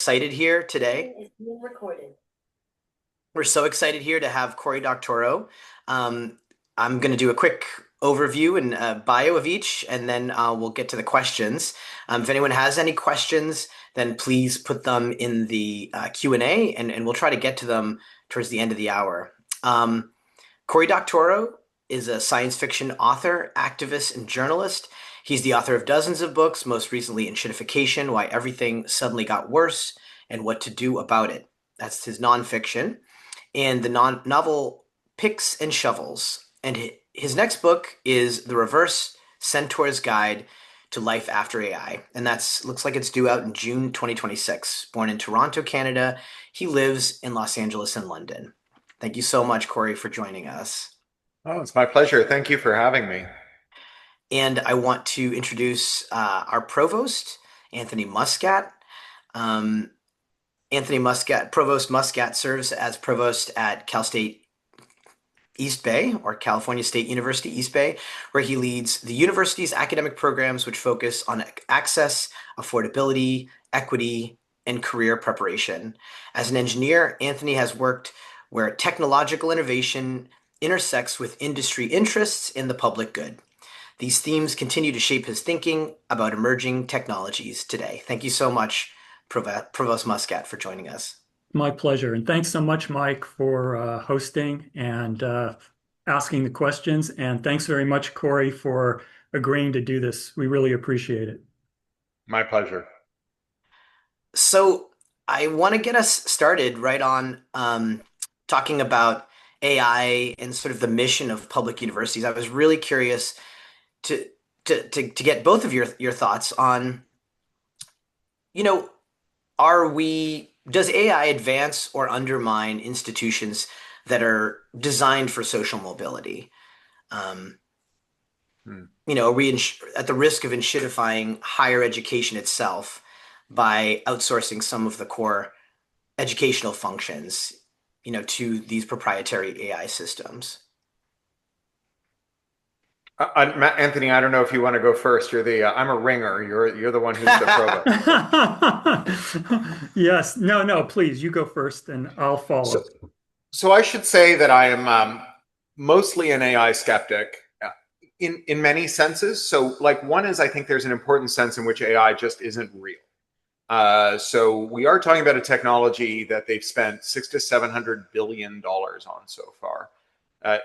excited here today. Is being recorded. We're so excited here to have Cory Doctorow. Um, I'm going to do a quick overview and bio of each, and then we'll get to the questions. If anyone has any questions, then please put them in the Q&A, and we'll try to get to them towards the end of the hour. Cory Doctorow is a science fiction author, activist, and journalist. He's the author of dozens of books, most recently in Shittification, Why Everything Suddenly Got Worse, and What to Do About It. That's his nonfiction. And the novel Picks and Shovels. And his next book is The Reverse Centaur's Guide to Life After AI. And that's looks like it's due out in June 2026. Born in Toronto, Canada, he lives in Los Angeles and London. Thank you so much, Cory, for joining us. Oh, it's my pleasure. Thank you for having me. And I want to introduce our provost, Anthony Muscat. Um, Anthony Muscat, Provost Muscat, serves as provost at Cal State East Bay, or California State University East Bay, where he leads the university's academic programs which focus on access, affordability, equity, and career preparation. As an engineer, Anthony has worked where technological innovation intersects with industry interests in the public good. These themes continue to shape his thinking about emerging technologies today. Thank you so much, Provost Muscat, for joining us. My pleasure. And thanks so much, Mike, for hosting and asking the questions. And thanks very much, Cory, for agreeing to do this. We really appreciate it. My pleasure. So I want to get us started right on talking about AI and sort of the mission of public universities. I was really curious to get both of your thoughts on, you know, does AI advance or undermine institutions that are designed for social mobility? Are we at the risk of enshittifying higher education itself by outsourcing some of the core educational functions, to these proprietary AI systems? Anthony, I don't know if you want to go first. I'm a ringer. You're the one who's the provost. Yes. No, please, you go first and I'll follow. So I should say that I am mostly an AI skeptic in many senses. So like one is I think there's an important sense in which AI just isn't real. So we are talking about a technology that they've spent $600 to $700 billion on so far.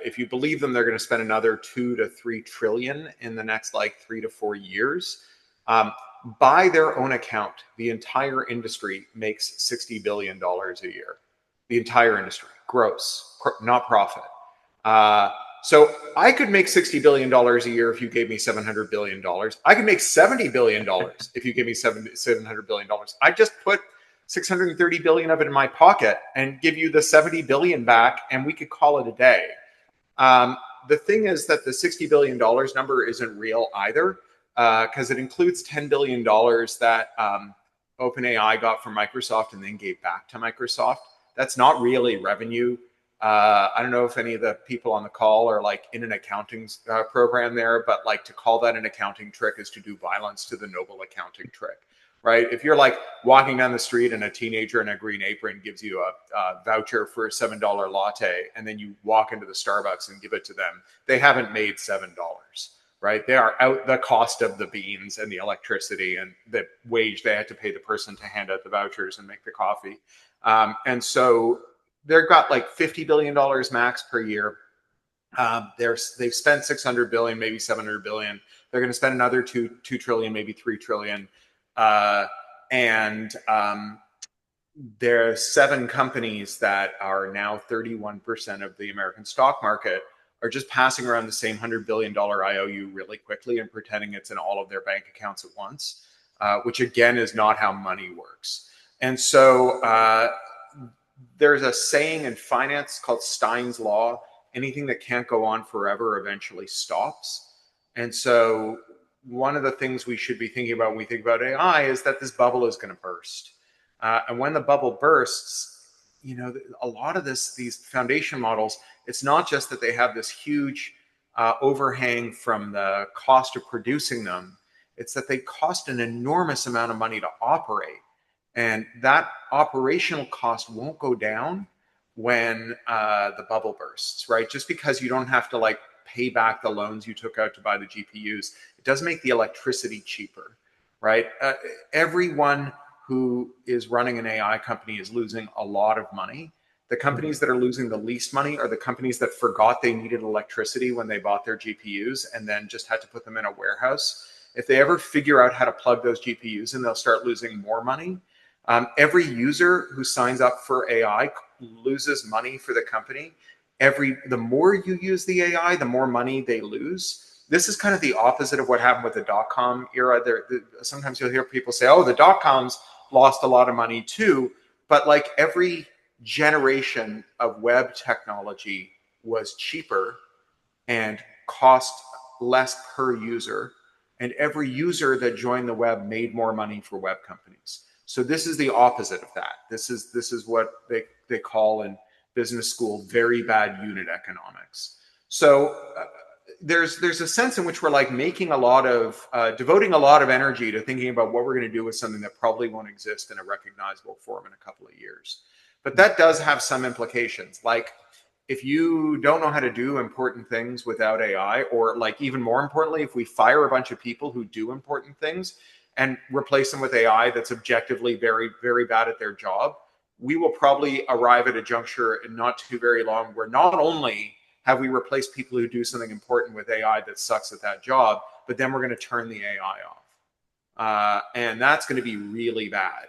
If you believe them, they're going to spend another 2 to 3 trillion in the next 3 to 4 years. By their own account, the entire industry makes $60 billion a year. The entire industry, gross, not profit. So I could make $60 billion a year if you gave me $700 billion. I could make $70 billion if you give me $700 billion. I just put 630 billion of it in my pocket and give you the 70 billion back, and we could call it a day. The thing is that the $60 billion number isn't real either, because it includes $10 billion that OpenAI got from Microsoft and then gave back to Microsoft. That's not really revenue. I don't know if any of the people on the call are in an accounting program there, but to call that an accounting trick is to do violence to the noble accounting trick, right? If you're walking down the street and a teenager in a green apron gives you a voucher for a $7 latte, and then you walk into the Starbucks and give it to them, they haven't made $7, right? They are out the cost of the beans and the electricity and the wage they had to pay the person to hand out the vouchers and make the coffee. And so they've got $50 billion max per year. They've spent 600 billion, maybe 700 billion. They're going to spend another 2 trillion, maybe 3 trillion. And there are 7 companies that are now 31% of the American stock market are just passing around the same $100 billion IOU really quickly and pretending it's in all of their bank accounts at once, which again is not how money works. And so there's a saying in finance called Stein's law: anything that can't go on forever eventually stops. And so one of the things we should be thinking about when we think about AI is that this bubble is going to burst. And when the bubble bursts, a lot of these foundation models, it's not just that they have this huge overhang from the cost of producing them. It's that they cost an enormous amount of money to operate. And that operational cost won't go down when the bubble bursts, right? Just because you don't have to like pay back the loans you took out to buy the GPUs, it does make the electricity cheaper, right? Everyone who is running an AI company is losing a lot of money. The companies that are losing the least money are the companies that forgot they needed electricity when they bought their GPUs and then just had to put them in a warehouse. If they ever figure out how to plug those GPUs in, they'll start losing more money. Every user who signs up for AI loses money for the company. The more you use the AI, the more money they lose. This is kind of the opposite of what happened with the dot-com era. Sometimes you'll hear people say, "Oh, the dot-coms lost a lot of money too," but like every generation of web technology was cheaper and cost less per user, and every user that joined the web made more money for web companies. So this is the opposite of that. This is what they call in business school very bad unit economics. So there's a sense in which we're like making a lot of devoting a lot of energy to thinking about what we're going to do with something that probably won't exist in a recognizable form in a couple of years. But that does have some implications. Like if you don't know how to do important things without AI, or like even more importantly, if we fire a bunch of people who do important things and replace them with AI that's objectively very, very bad at their job, we will probably arrive at a juncture in not too very long where not only have we replaced people who do something important with AI that sucks at that job, but then we're going to turn the AI off. And that's going to be really bad.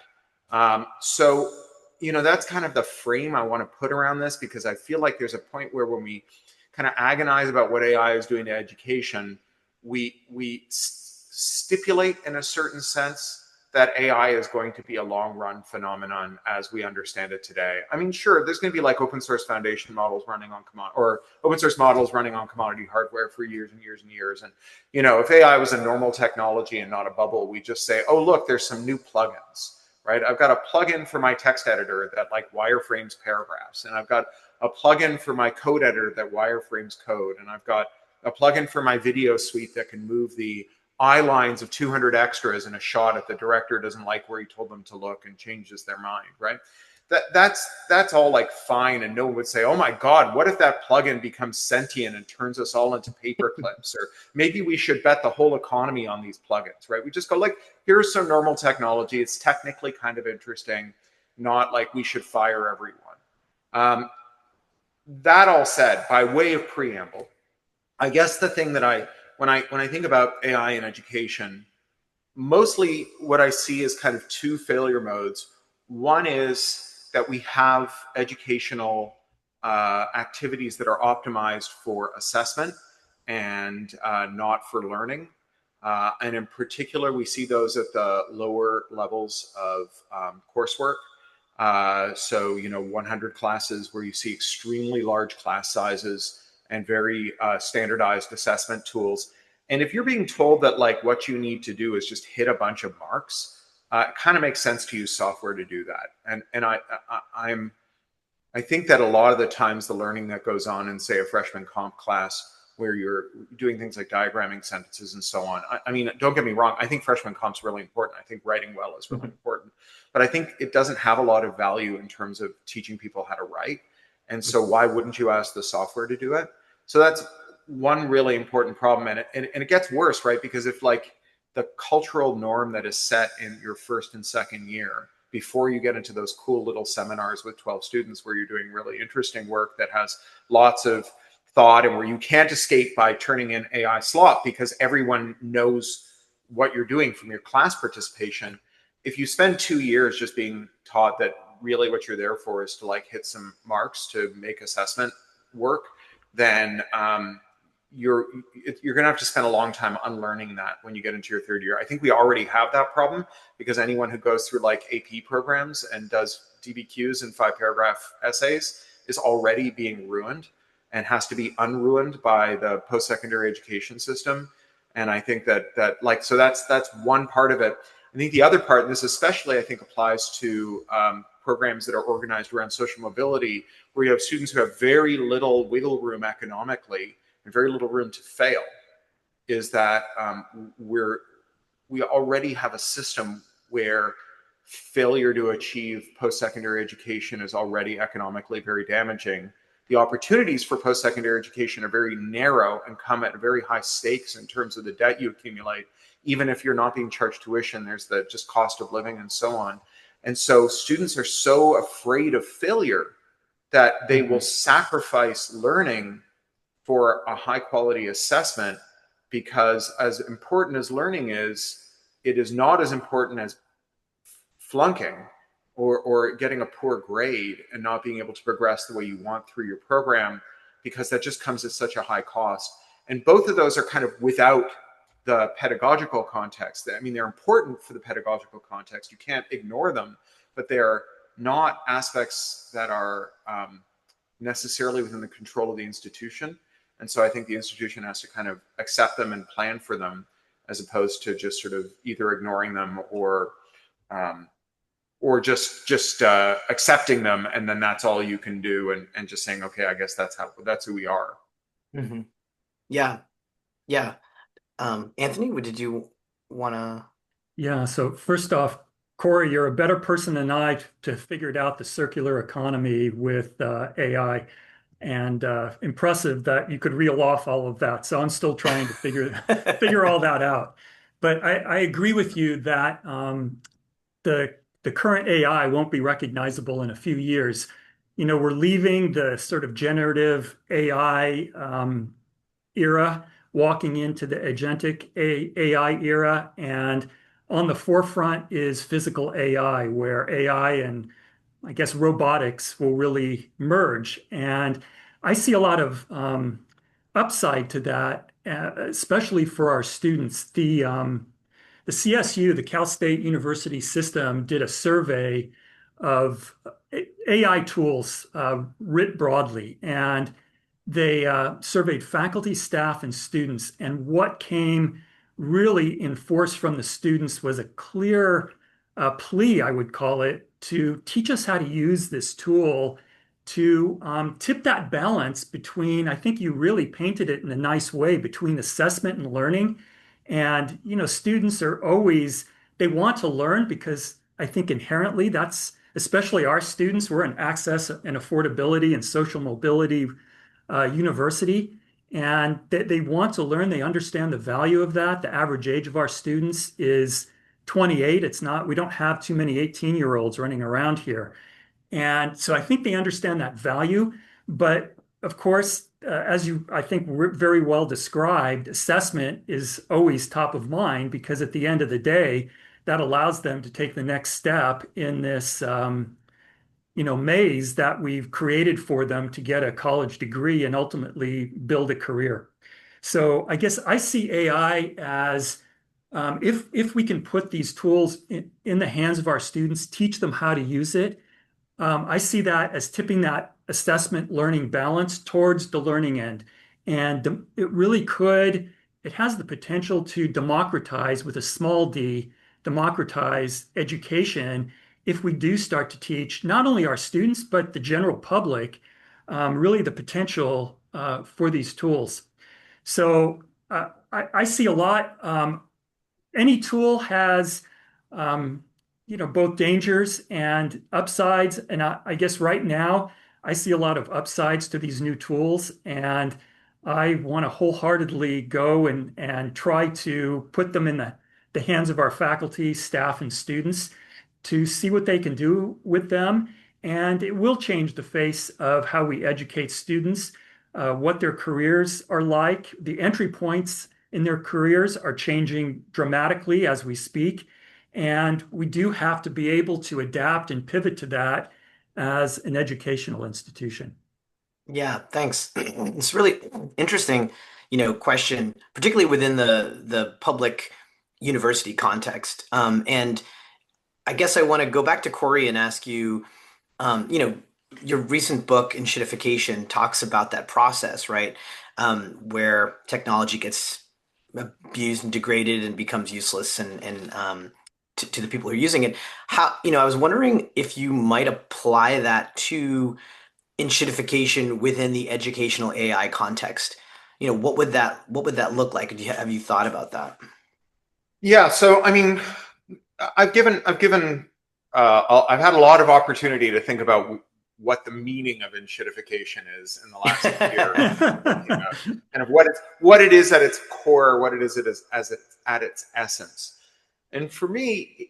So, that's kind of the frame I want to put around this, because I feel like there's a point where when we kind of agonize about what AI is doing to education, we stipulate in a certain sense that AI is going to be a long run phenomenon as we understand it today. I mean, sure, there's going to be like open source foundation models running on open source models running on commodity hardware for years and years and years. And, if AI was a normal technology and not a bubble, we just say, oh, look, there's some new plugins, right? I've got a plugin for my text editor that like wireframes paragraphs. And I've got a plugin for my code editor that wireframes code. And I've got a plugin for my video suite that can move the eye lines of 200 extras in a shot if the director doesn't like where he told them to look and changes their mind, right? That's all like fine, and no one would say, oh my God, what if that plugin becomes sentient and turns us all into paper clips? Or maybe we should bet the whole economy on these plugins, right? We just go like, here's some normal technology. It's technically kind of interesting, not like we should fire everyone. That all said, by way of preamble, I guess the thing that when I think about AI in education, mostly what I see is kind of two failure modes. One is that we have educational activities that are optimized for assessment and not for learning. And in particular, we see those at the lower levels of coursework. So, 100 classes where you see extremely large class sizes and very standardized assessment tools. And if you're being told that like what you need to do is just hit a bunch of marks, it kind of makes sense to use software to do that. And I think that a lot of the times the learning that goes on in, say, a freshman comp class where you're doing things like diagramming sentences and so on. I mean, don't get me wrong. I think freshman comp's really important. I think writing well is really important. But I think it doesn't have a lot of value in terms of teaching people how to write. And so why wouldn't you ask the software to do it? So that's one really important problem. And it gets worse, right? Because if like the cultural norm that is set in your first and second year, before you get into those cool little seminars with 12 students where you're doing really interesting work that has lots of thought and where you can't escape by turning in AI slop because everyone knows what you're doing from your class participation. If you spend 2 years just being taught that really what you're there for is to like hit some marks to make assessment work, then you're going to have to spend a long time unlearning that when you get into your third year. I think we already have that problem because anyone who goes through like AP programs and does DBQs and 5-paragraph essays is already being ruined and has to be unruined by the post-secondary education system. And I think that like, so that's one part of it. I think the other part, and this especially I think applies to programs that are organized around social mobility, where you have students who have very little wiggle room economically and very little room to fail, is that we already have a system where failure to achieve post-secondary education is already economically very damaging. The opportunities for post-secondary education are very narrow and come at very high stakes in terms of the debt you accumulate. Even if you're not being charged tuition, there's the just cost of living and so on. And so students are so afraid of failure that they will sacrifice learning for a high quality assessment, because as important as learning is, it is not as important as flunking or getting a poor grade and not being able to progress the way you want through your program, because that just comes at such a high cost. And both of those are kind of without the pedagogical context. I mean, they're important for the pedagogical context. You can't ignore them, but they're not aspects that are necessarily within the control of the institution. And so I think the institution has to kind of accept them and plan for them, as opposed to just sort of either ignoring them or just accepting them, and then that's all you can do, and just saying, okay, I guess that's who we are. Mm-hmm. Yeah, yeah. Anthony, did you want to? Yeah, so first off, Cory, you're a better person than I to figure out the circular economy with AI, and impressive that you could reel off all of that. So I'm still trying to figure all that out. But I agree with you that the current AI won't be recognizable in a few years. You know, we're leaving the sort of generative AI era, walking into the agentic AI era, and on the forefront is physical AI, where AI and I guess robotics will really merge. And I see a lot of upside to that, especially for our students. The CSU, the Cal State University System, did a survey of AI tools writ broadly, and they surveyed faculty, staff, and students. And what came really in force from the students was a clear plea, I would call it, to teach us how to use this tool to tip that balance between, I think you really painted it in a nice way, between assessment and learning. And, you know, students are always, they want to learn because I think inherently that's, especially our students, we're an access and affordability and social mobility university. And they want to learn. They understand the value of that. The average age of our students is 28. It's not, we don't have too many 18-year-olds running around here. And so I think they understand that value. But of course, as you, I think, very well described, assessment is always top of mind, because at the end of the day, that allows them to take the next step in this, maze that we've created for them to get a college degree and ultimately build a career. So I guess I see AI as if we can put these tools in the hands of our students, teach them how to use it, I see that as tipping that assessment learning balance towards the learning end. And it really could, it has the potential to democratize, with a small d, democratize education if we do start to teach not only our students, but the general public, really the potential for these tools. So I see a lot. Any tool has both dangers and upsides. And I guess right now I see a lot of upsides to these new tools, and I want to wholeheartedly go and try to put them in the hands of our faculty, staff, and students to see what they can do with them. And it will change the face of how we educate students, what their careers are like. The entry points in their careers are changing dramatically as we speak. And we do have to be able to adapt and pivot to that as an educational institution. Yeah, thanks. It's really interesting, question, particularly within the public university context. And I guess I want to go back to Cory and ask you, your recent book, Enshittification, talks about that process, right? Where technology gets abused and degraded and becomes useless and to the people who are using it. How, I was wondering if you might apply that to enshittification within the educational AI context. What would that look like? Have you thought about that? Yeah, so I mean, I've given I've had a lot of opportunity to think about what the meaning of enshittification is in the last year, thinking about kind of what it is at its core, what it is at its essence. And for me,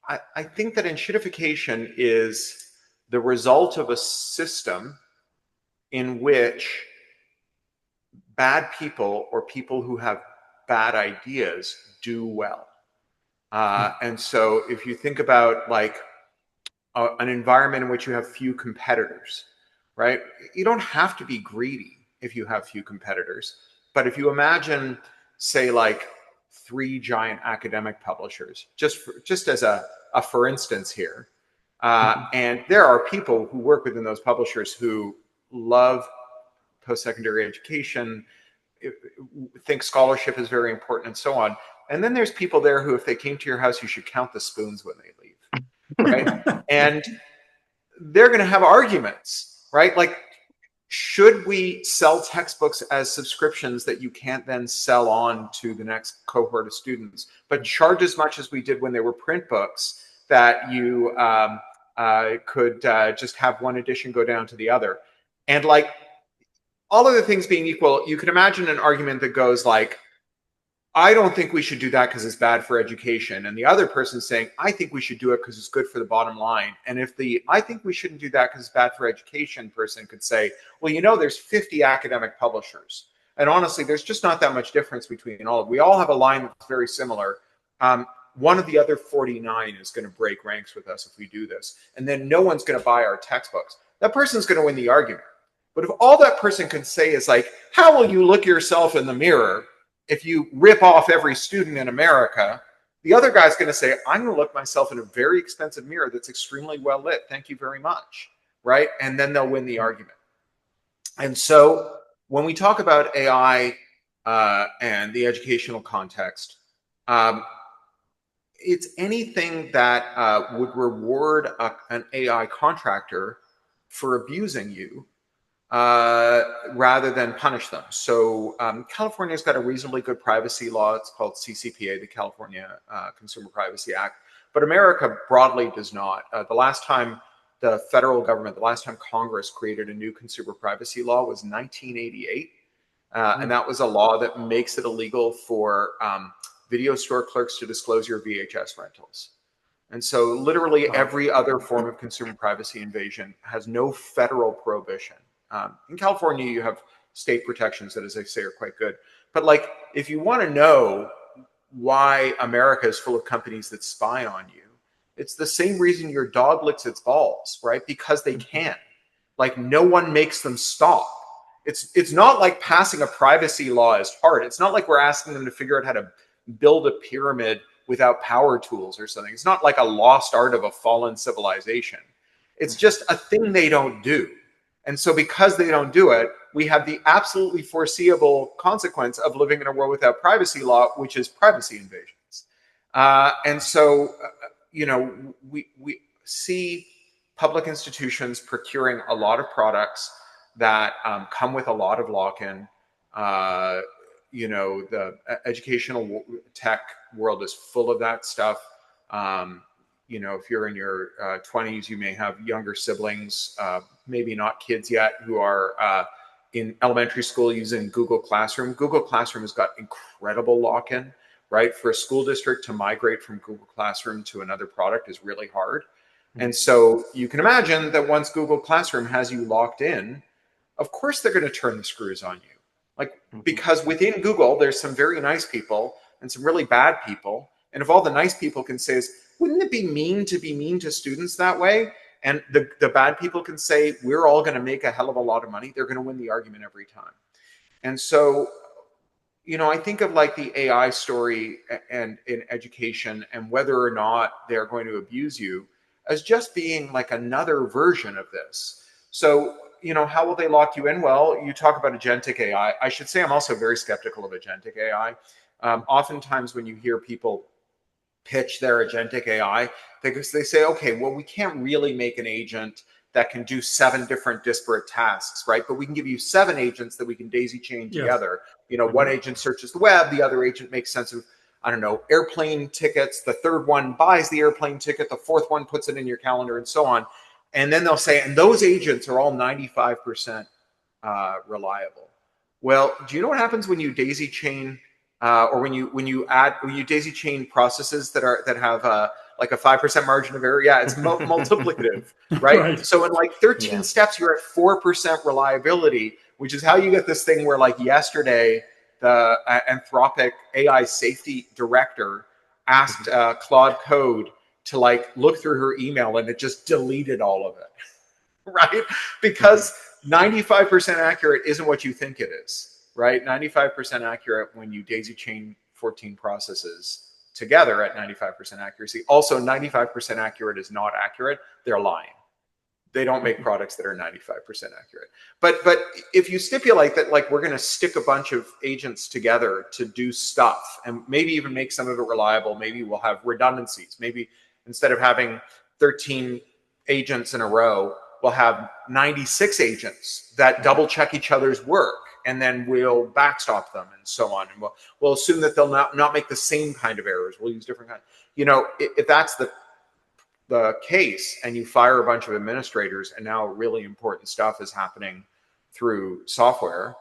I think that enshittification is the result of a system in which bad people or people who have bad ideas do well. And so if you think about like an environment in which you have few competitors, right? You don't have to be greedy if you have few competitors. But if you imagine, say, like 3 giant academic publishers, just as a for instance here, and there are people who work within those publishers who love post-secondary education, think scholarship is very important, and so on. And then there's people there who, if they came to your house, you should count the spoons when they leave, right? And they're going to have arguments, right? Like, should we sell textbooks as subscriptions that you can't then sell on to the next cohort of students, but charge as much as we did when they were print books that you could just have one edition go down to the other? And like, all other things being equal, you could imagine an argument that goes like, I don't think we should do that because it's bad for education. And the other person saying, I think we should do it because it's good for the bottom line. And if the I think we shouldn't do that because it's bad for education person could say, well, you know, there's 50 academic publishers. And honestly, there's just not that much difference between all of them. We all have a line that's very similar. One of the other 49 is going to break ranks with us if we do this. And then no one's going to buy our textbooks. That person's going to win the argument. But if all that person can say is like, how will you look yourself in the mirror if you rip off every student in America? The other guy's going to say, I'm going to look myself in a very expensive mirror that's extremely well lit. Thank you very much. Right? And then they'll win the argument. And so when we talk about AI and the educational context, it's anything that would reward an AI contractor for abusing you rather than punish them. So California's got a reasonably good privacy law. It's called CCPA, the California Consumer Privacy Act. But America broadly does not. The last time the federal government, the last time Congress created a new consumer privacy law was 1988. And that was a law that makes it illegal for video store clerks to disclose your VHS rentals. And so literally every other form of consumer privacy invasion has no federal prohibition. In California, you have state protections that, as I say, are quite good. But like, if you want to know why America is full of companies that spy on you, it's the same reason your dog licks its balls, right? Because they can. Like, no one makes them stop. It's not like passing a privacy law is hard. It's not like we're asking them to figure out how to build a pyramid without power tools or something. It's not like a lost art of a fallen civilization. It's just a thing they don't do. And so because they don't do it, we have the absolutely foreseeable consequence of living in a world without privacy law, which is privacy invasions. And so, you know, we see public institutions procuring a lot of products that come with a lot of lock-in. You know, the educational tech world is full of that stuff. You know, if you're in your 20s, you may have younger siblings, maybe not kids yet, who are in elementary school using Google Classroom. Google Classroom has got incredible lock-in, right? For a school district to migrate from Google Classroom to another product is really hard. And so you can imagine that once Google Classroom has you locked in, of course they're going to turn the screws on you. Like, because within Google, there's some very nice people and some really bad people. And if all the nice people can say is, wouldn't it be mean to students that way? And the bad people can say, we're all going to make a hell of a lot of money. They're going to win the argument every time. And so, you know, I think of like the AI story and in education and whether or not they're going to abuse you as just being like another version of this. So, you know, how will they lock you in? Well, you talk about agentic AI. I should say I'm also very skeptical of agentic AI. Oftentimes when you hear people pitch their agentic AI, because they say, okay, well, we can't really make an agent that can do 7 different disparate tasks, right? But we can give you 7 agents that we can daisy chain together. You know, one agent searches the web, the other agent makes sense of I don't know, airplane tickets. The third one buys the airplane ticket. The fourth one puts it in your calendar and so on. And then they'll say, and those agents are all 95% reliable. Well, do you know what happens when you daisy chain or when you daisy chain processes that have like a 5% margin of error? Yeah, it's multiplicative, right? Right. So in like 13 Yeah. steps, you're at 4% reliability, which is how you get this thing where like yesterday, the Anthropic AI safety director asked Claude Code to like look through her email and it just deleted all of it, right? Mhm. Because 95% accurate isn't what you think it is, right? 95% accurate when you daisy chain 14 processes together at 95% accuracy. Also, 95% accurate is not accurate. They're lying. They don't make Mhm. products that are 95% accurate. But if you stipulate that like we're going to stick a bunch of agents together to do stuff and maybe even make some of it reliable, maybe we'll have redundancies. Maybe instead of having 13 agents in a row, we'll have 96 agents that double check each other's work, and then we'll backstop them and so on. And we'll assume that they'll not make the same kind of errors. We'll use different kinds. If that's the case and you fire a bunch of administrators and now really important stuff is happening through software,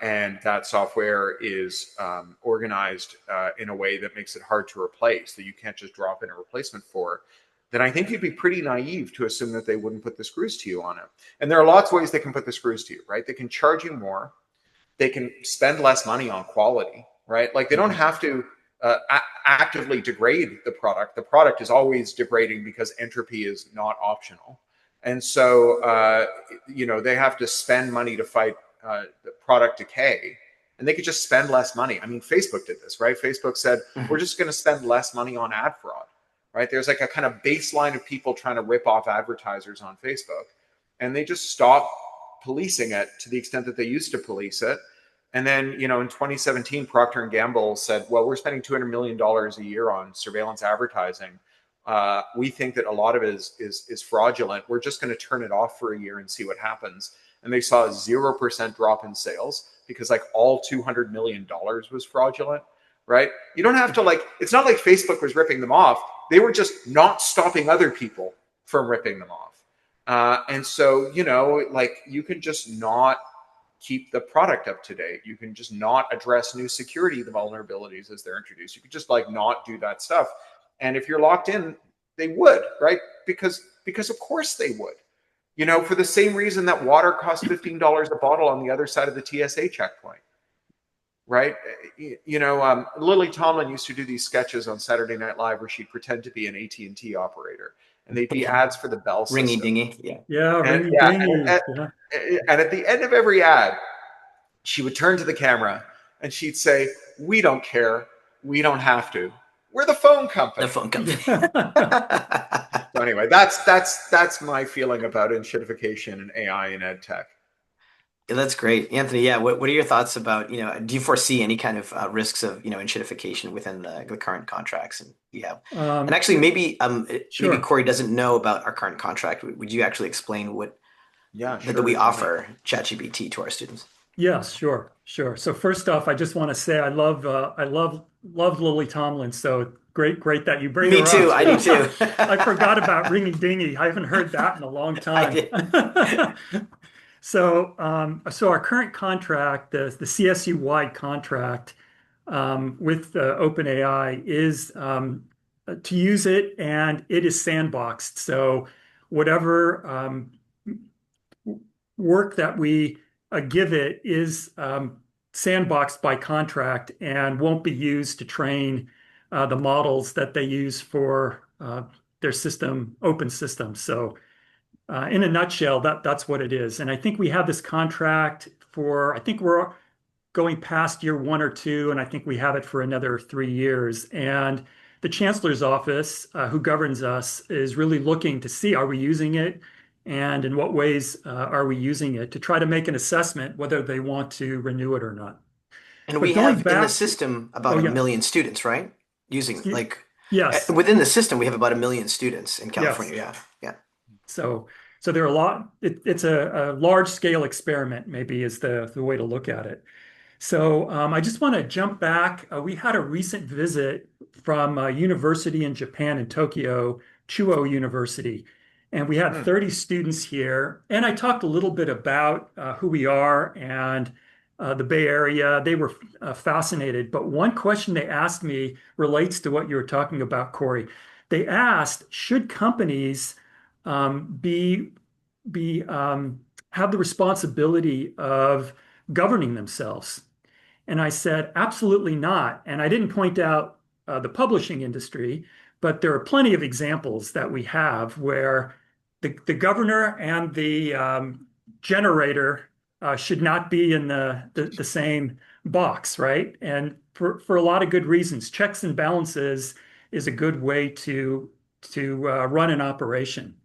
and that software is organized in a way that makes it hard to replace, that you can't just drop in a replacement for, then I think you'd be pretty naive to assume that they wouldn't put the screws to you on it. And there are lots of ways they can put the screws to you, right? They can charge you more, they can spend less money on quality, right? Like they don't Mhm. have to actively degrade the product. The product is always degrading because entropy is not optional. And so, they have to spend money to fight the product decay. And they could just spend less money. I mean, Facebook did this, right? Facebook said, we're Mhm. just going to spend less money on ad fraud, right? There's like a kind of baseline of people trying to rip off advertisers on Facebook. And they just stopped policing it to the extent that they used to police it. And then, in 2017, Procter and Gamble said, "Well, we're spending $200 million a year on surveillance advertising. We think that a lot of it is fraudulent. We're just going to turn it off for a year and see what happens." And they saw a 0% drop in sales because like all $200 million was fraudulent, right? You don't have to like. It's not like Facebook was ripping them off. They were just not stopping other people from ripping them off. And so, like you can just not keep the product up to date. You can just not address new security vulnerabilities as they're introduced. You could just like not do that stuff. And if you're locked in, they would, right? Because of course they would. For the same reason that water costs $15 a bottle on the other side of the TSA checkpoint, right? Lily Tomlin used to do these sketches on Saturday Night Live where she'd pretend to be an AT&T operator, and they'd be Yeah. ads for the Bell Ringy system. dingy. Yeah. Yeah, And ringy yeah, dingy. Yeah. and at the end of every ad, she would turn to the camera and she'd say, "We don't care. We don't have to. We're the phone The company." phone company. Yeah. So anyway, that's my feeling about enshittification and AI in ed tech. Yeah, that's great. Anthony, yeah, what are your thoughts about, do you foresee any kind of risks of, enshittification within the current contracts and you have? And actually Yeah, maybe sure. Corey doesn't know about our current contract. Would you actually explain what Yeah, that we sure. Tell me. offer ChatGPT to our students? Yes, sure, sure. So first off, I just want to say I love Lily Tomlin. So great that you bring Me her too. up. I do too. I forgot about Ringy Dingy. I haven't heard that in a long I time. did. So our current contract, the CSU wide contract with OpenAI is to use it, and it is sandboxed. So whatever work that we give it is sandboxed by contract and won't be used to train the models that they use for their system, open system. So, in a nutshell, that's what it is. And I think we have this contract for, I think we're going past year 1 or 2, and I think we have it for another 3 years. And the chancellor's office, who governs us, is really looking to see, are we using it? And in what ways are we using it to try to make an assessment whether they want to renew it or not. And But we going have in the back, system about oh a yeah, million students, right? Using like yes, within the system, we have about a million students in yes. California. Yeah. Yeah. So, so there are a lot. It's a large scale experiment, maybe is the way to look at it. So I just want to jump back. We had a recent visit from a university in Japan in Tokyo, Chuo University, and we had Hmm. 30 students here. And I talked a little bit about who we are and the Bay Area. They were fascinated. But one question they asked me relates to what you were talking about, Cory. They asked, should companies um, be be have the responsibility of governing themselves? And I said, absolutely not. And I didn't point out the publishing industry, but there are plenty of examples that we have where the governor and the generator should not be in the same box, right? And for a lot of good reasons, checks and balances is a good way to run an operation.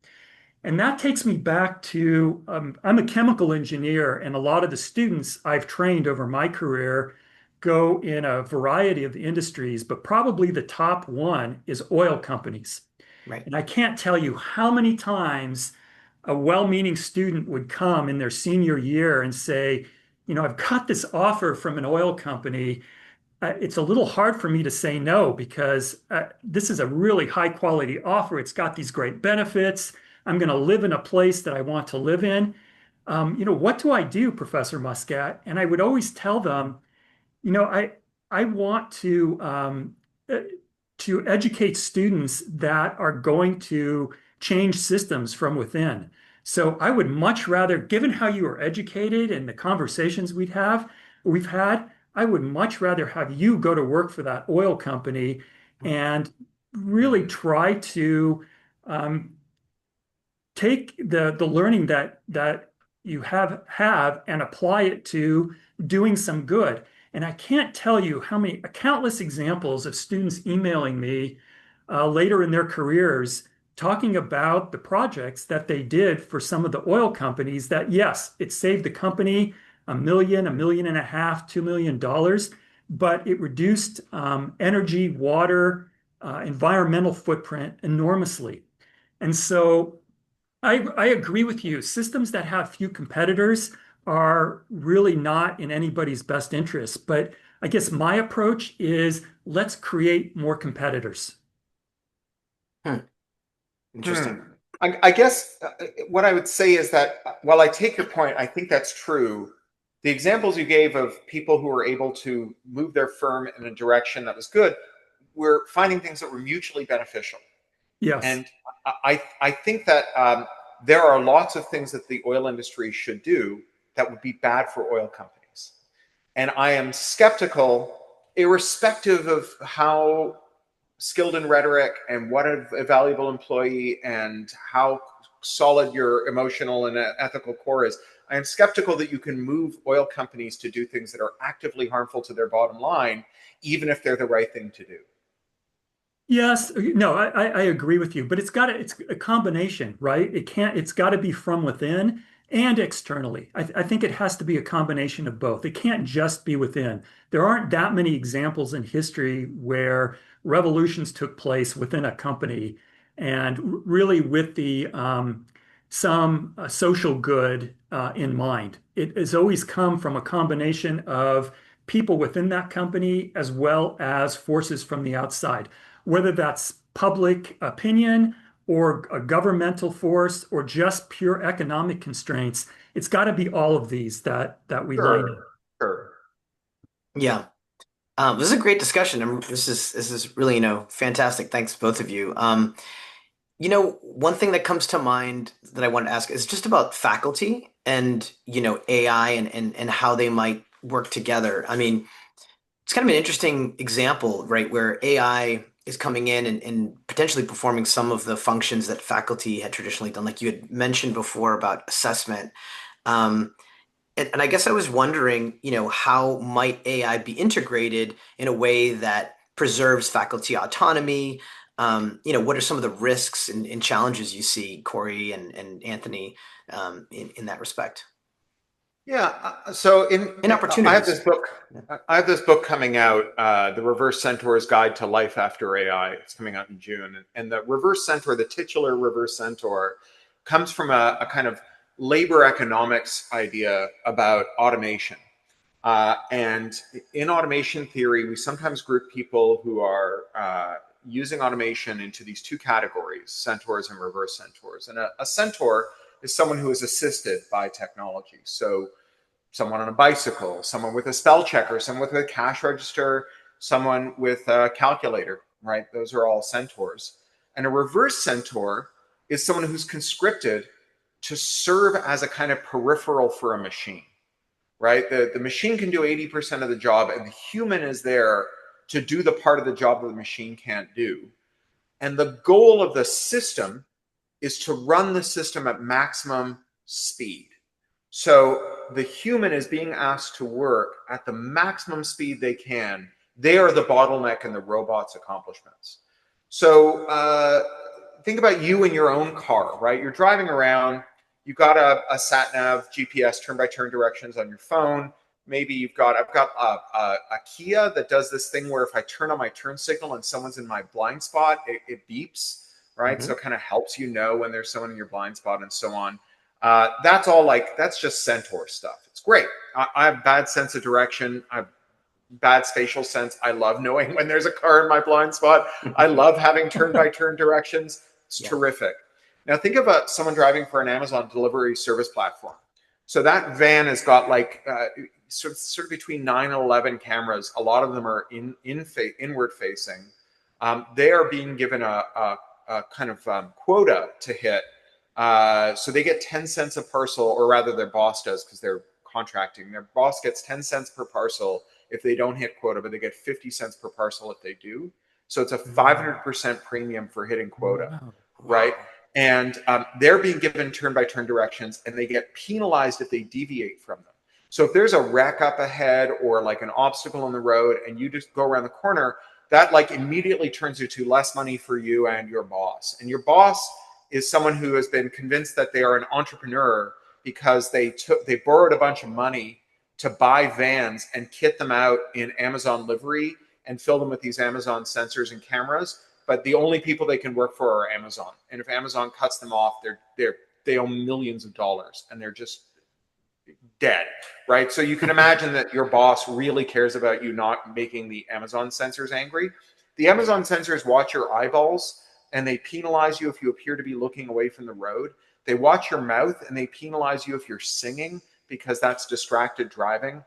And that takes me back to I'm a chemical engineer, and a lot of the students I've trained over my career go in a variety of industries, but probably the top one is oil companies. Right. And I can't tell you how many times a well-meaning student would come in their senior year and say, I've got this offer from an oil company. It's a little hard for me to say no because this is a really high quality offer. It's got these great benefits. I'm going to live in a place that I want to live in. What do I do, Professor Muscat? And I would always tell them, you know, I I want uh, to educate students that are going to change systems from within. So I would much rather, given how you are educated and the conversations we've had, I would much rather have you go to work for that oil company and really try to um, take the learning that you have and apply it to doing some good. And I can't tell you how many countless examples of students emailing me later in their careers talking about the projects that they did for some of the oil companies that, yes, it saved the company a million and a half, $2 million, but it reduced energy, water, environmental footprint enormously. And so I agree with you. Systems that have few competitors are really not in anybody's best interest. But I guess my approach is let's create more competitors. Hmm. Hmm. Interesting. I guess what I would say is that while I take your point, I think that's true. The examples you gave of people who were able to move their firm in a direction that was good were finding things that were mutually beneficial. Yes. And I think that there are lots of things that the oil industry should do that would be bad for oil companies. And I am skeptical, irrespective of how skilled in rhetoric and what a valuable employee and how solid your emotional and ethical core is. I am skeptical that you can move oil companies to do things that are actively harmful to their bottom line, even if they're the right thing to do. Yes, no, I agree with you, but it's a combination, right? It's got to be from within and externally. I think it has to be a combination of both. It can't just be within. There aren't that many examples in history where revolutions took place within a company and really with the some social good in mind. It has always come from a combination of people within that company as well as forces from the outside, whether that's public opinion or a governmental force or just pure economic constraints. It's got to be all of these that we line up. Sure, sure. Yeah. This is a great discussion. This is really, fantastic. Thanks both of you. One thing that comes to mind that I want to ask is just about faculty and, AI and how they might work together. I mean, it's kind of an interesting example, right, where AI is coming in and potentially performing some of the functions that faculty had traditionally done, like you had mentioned before about assessment. Um, and I guess I was wondering, how might AI be integrated in a way that preserves faculty autonomy? What are some of the risks and challenges you see, Corey and Anthony, in that respect? Yeah. So And I have this opportunities. book. Yeah. I have this book coming out, The Reverse Centaur's Guide to Life After AI. It's coming out in June, and the reverse centaur, the titular reverse centaur, comes from a kind of labor economics idea about automation. And in automation theory, we sometimes group people who are using automation into these two categories, centaurs and reverse centaurs. And a centaur is someone who is assisted by technology. So someone on a bicycle, someone with a spell checker, someone with a cash register, someone with a calculator, right? Those are all centaurs. And a reverse centaur is someone who's conscripted to serve as a kind of peripheral for a machine, right? The machine can do 80% of the job, and the human is there to do the part of the job that the machine can't do. And the goal of the system is to run the system at maximum speed. So the human is being asked to work at the maximum speed they can. They are the bottleneck in the robot's accomplishments. So think about you in your own car, right? You're driving around. You've got a sat nav GPS turn-by-turn directions on your phone. Maybe I've got a Kia that does this thing where if I turn on my turn signal and someone's in my blind spot, it beeps, right? Mm-hmm. So it kind of helps you know when there's someone in your blind spot and so on. That's just centaur stuff. It's great. I have bad sense of direction. I have bad spatial sense. I love knowing when there's a car in my blind spot. I love having turn-by-turn directions. It's Yeah. terrific. Now think of someone driving for an Amazon delivery service platform. So that van has got like sort of between 9 and 11 cameras. A lot of them are inward facing. They are being given a kind of quota to hit. So they get 10 cents a parcel, or rather their boss does because they're contracting. Their boss gets 10 cents per parcel if they don't hit quota, but they get 50 cents per parcel if they do. So it's a 500% premium for hitting quota, Wow. right? And they're being given turn-by-turn directions, and they get penalized if they deviate from them. So if there's a wreck up ahead or like an obstacle on the road and you just go around the corner, that like immediately turns into less money for you and your boss. And your boss is someone who has been convinced that they are an entrepreneur because they borrowed a bunch of money to buy vans and kit them out in Amazon livery and fill them with these Amazon sensors and cameras. But the only people they can work for are Amazon. And if Amazon cuts them off, they owe millions of dollars and they're just dead, right? So you can imagine that your boss really cares about you not making the Amazon sensors angry. The Amazon sensors watch your eyeballs and they penalize you if you appear to be looking away from the road. They watch your mouth and they penalize you if you're singing because that's distracted driving.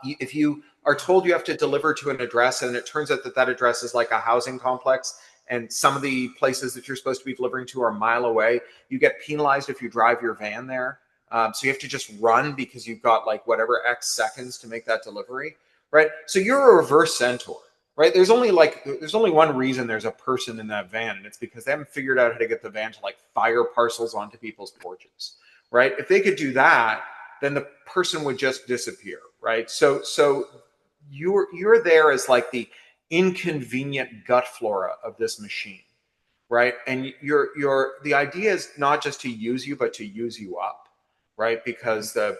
If you are told you have to deliver to an address and it turns out that address is like a housing complex and some of the places that you're supposed to be delivering to are a mile away, you get penalized if you drive your van there. So you have to just run because you've got like whatever X seconds to make that delivery, right? So you're a reverse centaur, right? There's only one reason there's a person in that van, and it's because they haven't figured out how to get the van to like fire parcels onto people's porches, right? If they could do that, then the person would just disappear, right? So you're there as like the inconvenient gut flora of this machine, right? And the idea is not just to use you, but to use you up, right? Because the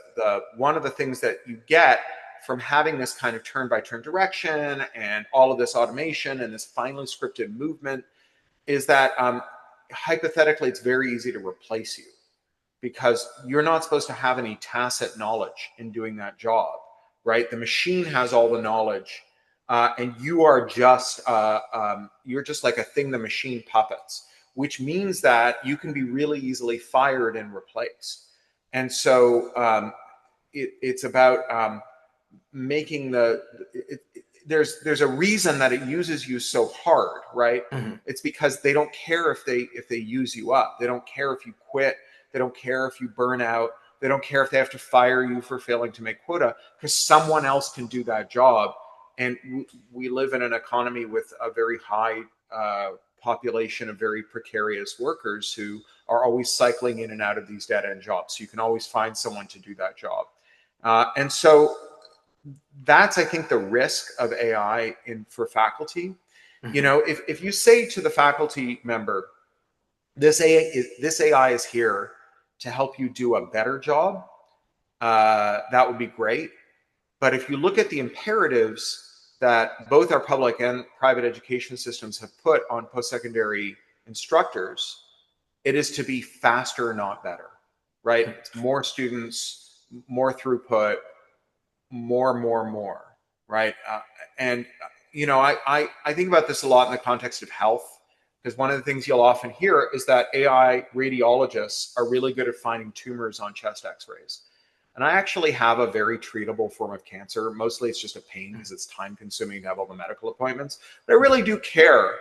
one of the things that you get from having this kind of turn-by-turn direction and all of this automation and this finely scripted movement is that hypothetically it's very easy to replace you because you're not supposed to have any tacit knowledge in doing that job, right? The machine has all the knowledge, and you're just like a thing the machine puppets, which means that you can be really easily fired and replaced. And so it's about making there's a reason that it uses you so hard, right? Mm-hmm. It's because they don't care if they use you up. They don't care if you quit. They don't care if you burn out. They don't care if they have to fire you for failing to make quota because someone else can do that job. And we live in an economy with a very high population of very precarious workers who are always cycling in and out of these dead-end jobs. So you can always find someone to do that job. And so that's, I think, the risk of AI for faculty. Mm-hmm. You know, if you say to the faculty member, this AI is here to help you do a better job, that would be great. But if you look at the imperatives that both our public and private education systems have put on post-secondary instructors, it is to be faster, not better, right? More students, more throughput, more, right? And I think about this a lot in the context of health, because one of the things you'll often hear is that AI radiologists are really good at finding tumors on chest X-rays. And I actually have a very treatable form of cancer. Mostly it's just a pain because it's time consuming to have all the medical appointments. But I really do care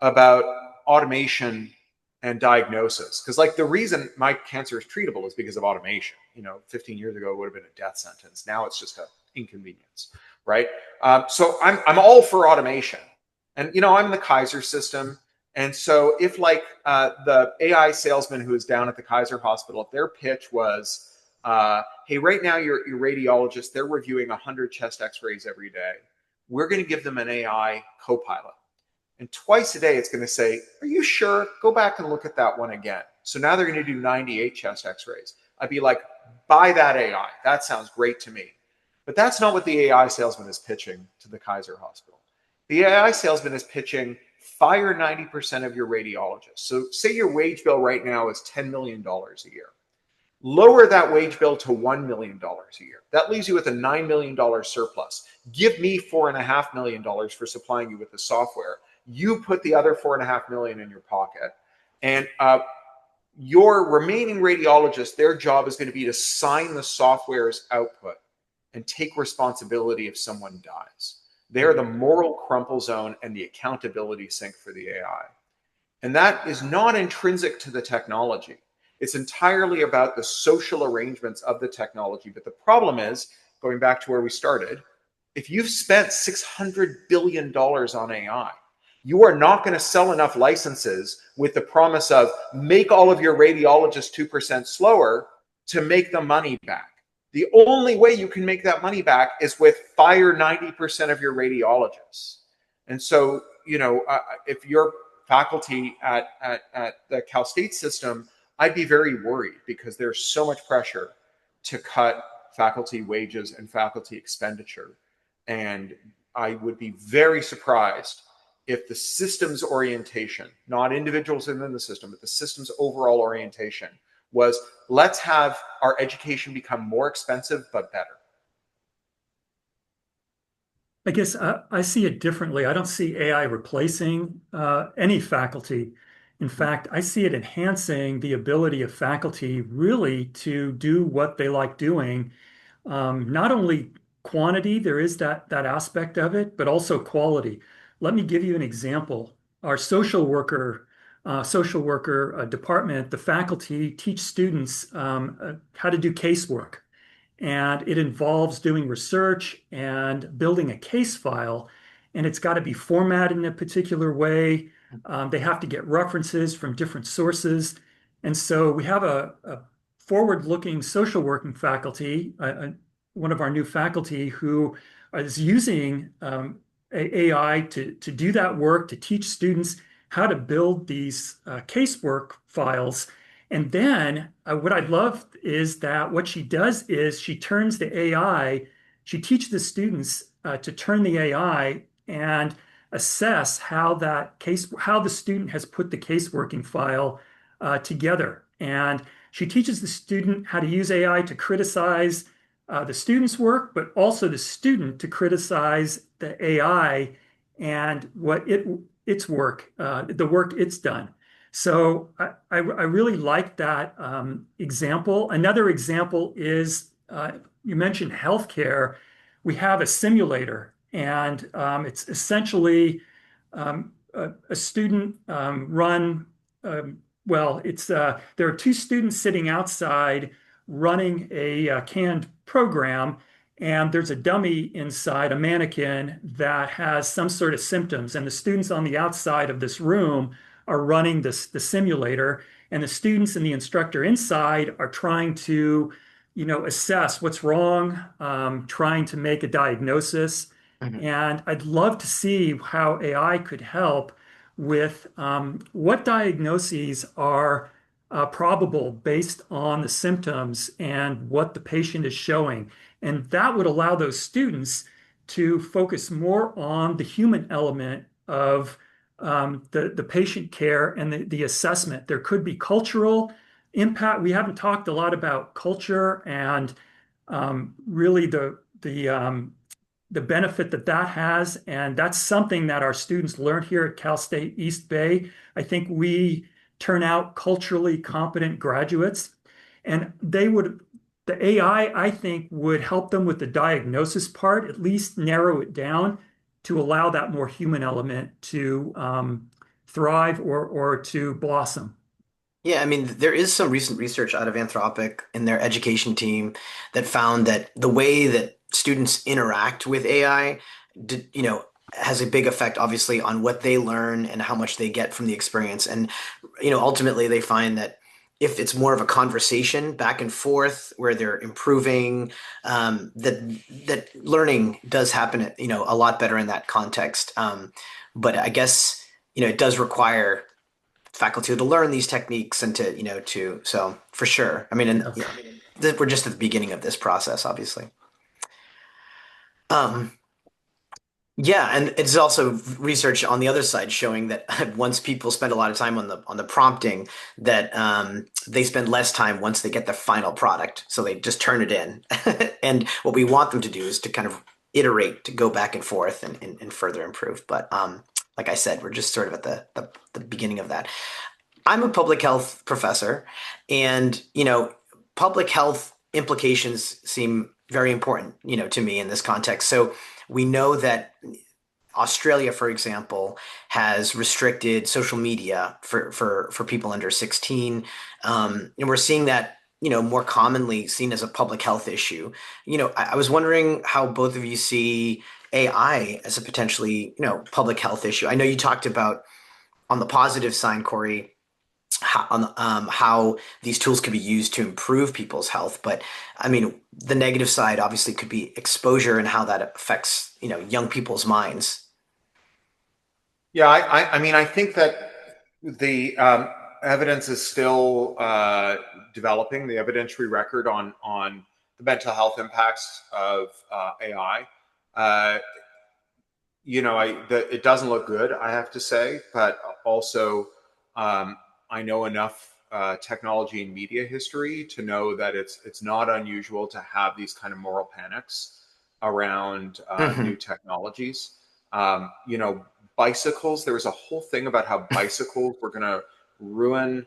about automation and diagnosis. Because like the reason my cancer is treatable is because of automation. 15 years ago it would have been a death sentence. Now it's just an inconvenience, right? So I'm all for automation. And I'm the Kaiser system. And so if like the AI salesman who is down at the Kaiser Hospital, if their pitch was, hey, right now your radiologist, they're reviewing 100 chest X-rays every day. We're going to give them an AI co-pilot. And twice a day, it's going to say, are you sure? Go back and look at that one again. So now they're going to do 98 chest X-rays. I'd be like, buy that AI. That sounds great to me. But that's not what the AI salesman is pitching to the Kaiser Hospital. The AI salesman is pitching, fire 90% of your radiologists. So say your wage bill right now is $10 million a year. Lower that wage bill to $1 million a year. That leaves you with a $9 million surplus. Give me $4.5 million for supplying you with the software. You put the other $4.5 million in your pocket. And your remaining radiologists, their job is going to be to sign the software's output and take responsibility if someone dies. They're the moral crumple zone and the accountability sink for the AI. And that is not intrinsic to the technology. It's entirely about the social arrangements of the technology. But the problem is, going back to where we started, if you've spent $600 billion on AI, you are not going to sell enough licenses with the promise of make all of your radiologists 2% slower to make the money back. The only way you can make that money back is with fire 90% of your radiologists. And so, if you're faculty at the Cal State system, I'd be very worried because there's so much pressure to cut faculty wages and faculty expenditure. And I would be very surprised if the system's orientation, not individuals within the system, but the system's overall orientation was, let's have our education become more expensive but better. I guess I see it differently. I don't see AI replacing any faculty. In fact, I see it enhancing the ability of faculty really to do what they like doing. Not only quantity, there is that aspect of it, but also quality. Let me give you an example. Our social worker department, the faculty teach students how to do casework. And it involves doing research and building a case file, and it's got to be formatted in a particular way. They have to get references from different sources. And so we have a forward-looking social working faculty, one of our new faculty who is using AI to do that work, to teach students how to build these casework files. And then what I love is that what she does is she turns the AI, she teaches the students to turn the AI and assess how how the student has put the case working file together. And she teaches the student how to use AI to criticize the student's work, but also the student to criticize the AI and its work, the work it's done. So I really like that example. Another example is you mentioned healthcare. We have a simulator, and it's essentially a student run. There are two students sitting outside running a canned program, and there's a dummy inside, a mannequin that has some sort of symptoms, and the students on the outside of this room are running the simulator, and the students and the instructor inside are trying to, assess what's wrong, trying to make a diagnosis. Mhm. And I'd love to see how AI could help with what diagnoses are probable based on the symptoms and what the patient is showing. And that would allow those students to focus more on the human element of the patient care and the assessment. There could be cultural impact. We haven't talked a lot about culture and really the the benefit that that has, and that's something that our students learn here at Cal State East Bay. I think we turn out culturally competent graduates, and the AI, I think, would help them with the diagnosis part, at least narrow it down to allow that more human element to thrive or to blossom. Yeah, I mean, there is some recent research out of Anthropic in their education team that found that the way that students interact with AI, has a big effect, obviously, on what they learn and how much they get from the experience. And, ultimately, they find that if it's more of a conversation back and forth where they're improving, that learning does happen, a lot better in that context. But I guess, it does require faculty to learn these techniques and so for sure. I mean, and Yes. we're just at the beginning of this process, obviously. Um, yeah, and it's also research on the other side showing that once people spend a lot of time on the prompting, that they spend less time once they get the final product. So they just turn it in. And what we want them to do is to kind of iterate, to go back and forth and further improve. But like I said, we're just sort of at the beginning of that. I'm a public health professor, and public health implications seem very important, to me in this context. So we know that Australia, for example, has restricted social media for people under 16, and we're seeing that more commonly seen as a public health issue. I was wondering how both of you see AI as a potentially public health issue. I know you talked about on the positive side, Cory, how these tools could be used to improve people's health. But I mean, the negative side obviously could be exposure and how that affects, young people's minds. Yeah, I mean, I think that the evidence is still developing. The evidentiary record on the mental health impacts of AI. It doesn't look good, I have to say, but also um, I know enough technology and media history to know that it's not unusual to have these kind of moral panics around new Hmm. technologies. Um, you know, Bicycles. There was a whole thing about how bicycles were going to ruin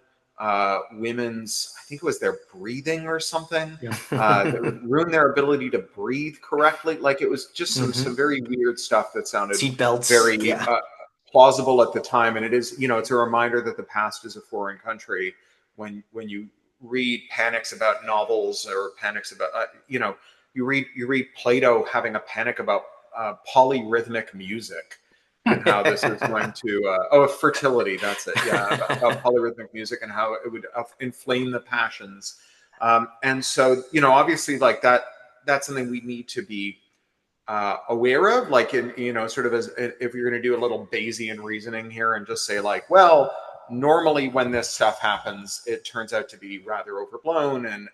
women's. I think it was their breathing or something. Yeah. That would ruin their ability to breathe correctly. Like it was just some Hmm. very weird stuff that sounded Seat belts. very Yeah. plausible at the time. And it is, it's a reminder that the past is a foreign country. When you read panics about novels or panics about, you read Plato having a panic about polyrhythmic music and how this is going to fertility. That's it. Yeah, about polyrhythmic music and how it would inflame the passions. And so, obviously, like that's something we need to be aware of, like in sort of as if you're going to do a little Bayesian reasoning here and just say like, well, normally when this stuff happens, it turns out to be rather overblown and